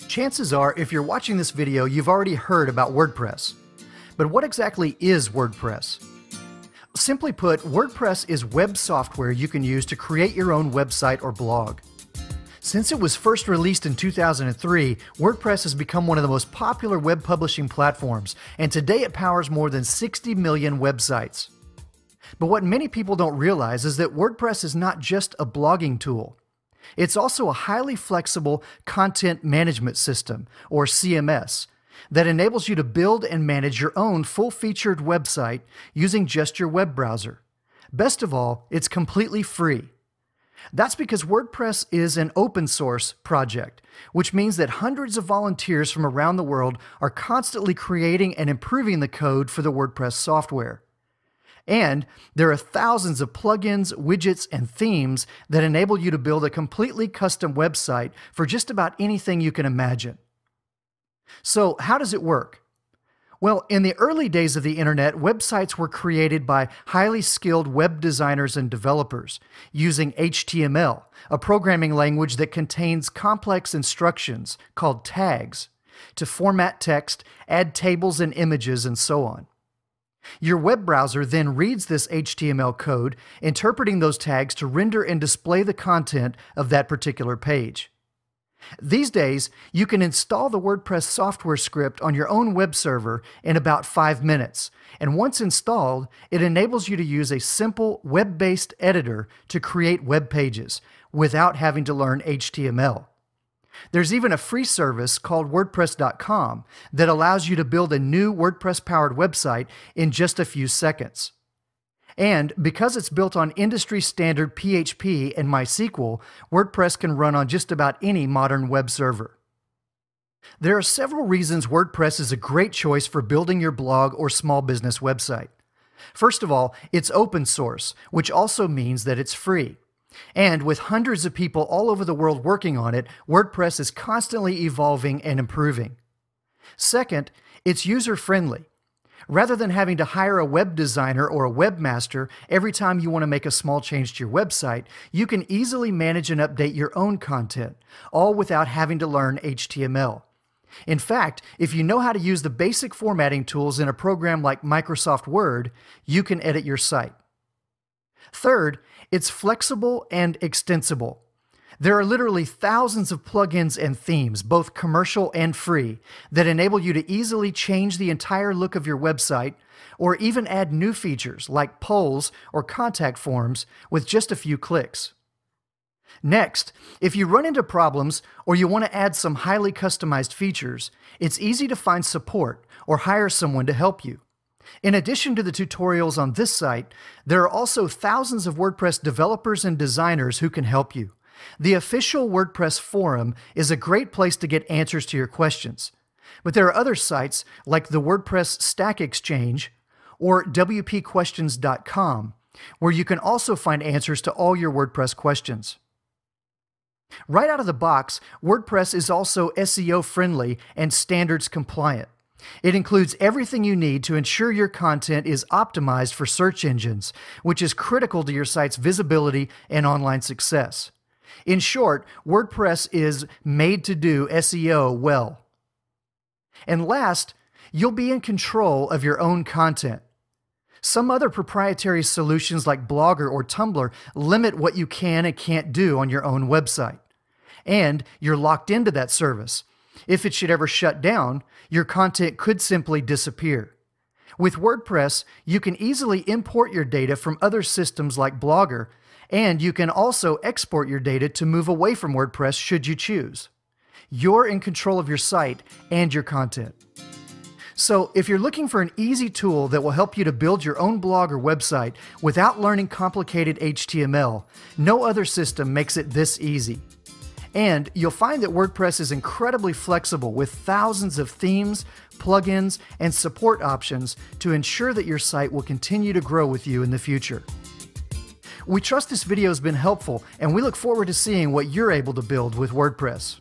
Chances are, if you're watching this video, you've already heard about WordPress. But what exactly is WordPress? Simply put, WordPress is web software you can use to create your own website or blog. Since it was first released in 2003, WordPress has become one of the most popular web publishing platforms, and today it powers more than 60 million websites. But what many people don't realize is that WordPress is not just a blogging tool. It's also a highly flexible content management system, or CMS, that enables you to build and manage your own full-featured website using just your web browser. Best of all, it's completely free. That's because WordPress is an open-source project, which means that hundreds of volunteers from around the world are constantly creating and improving the code for the WordPress software. And there are thousands of plugins, widgets, and themes that enable you to build a completely custom website for just about anything you can imagine. So, how does it work? Well, in the early days of the internet, websites were created by highly skilled web designers and developers using HTML, a programming language that contains complex instructions called tags to format text, add tables and images, and so on. Your web browser then reads this HTML code, interpreting those tags to render and display the content of that particular page. These days, you can install the WordPress software script on your own web server in about 5 minutes, and once installed, it enables you to use a simple web-based editor to create web pages without having to learn HTML. There's even a free service called WordPress.com that allows you to build a new WordPress-powered website in just a few seconds. And because it's built on industry-standard PHP and MySQL, WordPress can run on just about any modern web server. There are several reasons WordPress is a great choice for building your blog or small business website. First of all, it's open source, which also means that it's free. And with hundreds of people all over the world working on it, WordPress is constantly evolving and improving. Second, it's user-friendly. Rather than having to hire a web designer or a webmaster every time you want to make a small change to your website, you can easily manage and update your own content, all without having to learn HTML. In fact, if you know how to use the basic formatting tools in a program like Microsoft Word, you can edit your site. Third, it's flexible and extensible. There are literally thousands of plugins and themes, both commercial and free, that enable you to easily change the entire look of your website or even add new features like polls or contact forms with just a few clicks. Next, if you run into problems or you want to add some highly customized features, it's easy to find support or hire someone to help you. In addition to the tutorials on this site, there are also thousands of WordPress developers and designers who can help you. The official WordPress forum is a great place to get answers to your questions. But there are other sites like the WordPress Stack Exchange or wp1.com, where you can also find answers to all your WordPress questions. Right out of the box, WordPress is also SEO friendly and standards compliant. It includes everything you need to ensure your content is optimized for search engines, which is critical to your site's visibility and online success. In short, WordPress is made to do SEO well. And last, you'll be in control of your own content. Some other proprietary solutions like Blogger or Tumblr limit what you can and can't do on your own website. And you're locked into that service. If it should ever shut down, your content could simply disappear. With WordPress, you can easily import your data from other systems like Blogger, and you can also export your data to move away from WordPress should you choose. You're in control of your site and your content. So if you're looking for an easy tool that will help you to build your own blog or website without learning complicated HTML, no other system makes it this easy. And you'll find that WordPress is incredibly flexible with thousands of themes, plugins, and support options to ensure that your site will continue to grow with you in the future. We trust this video has been helpful, and we look forward to seeing what you're able to build with WordPress.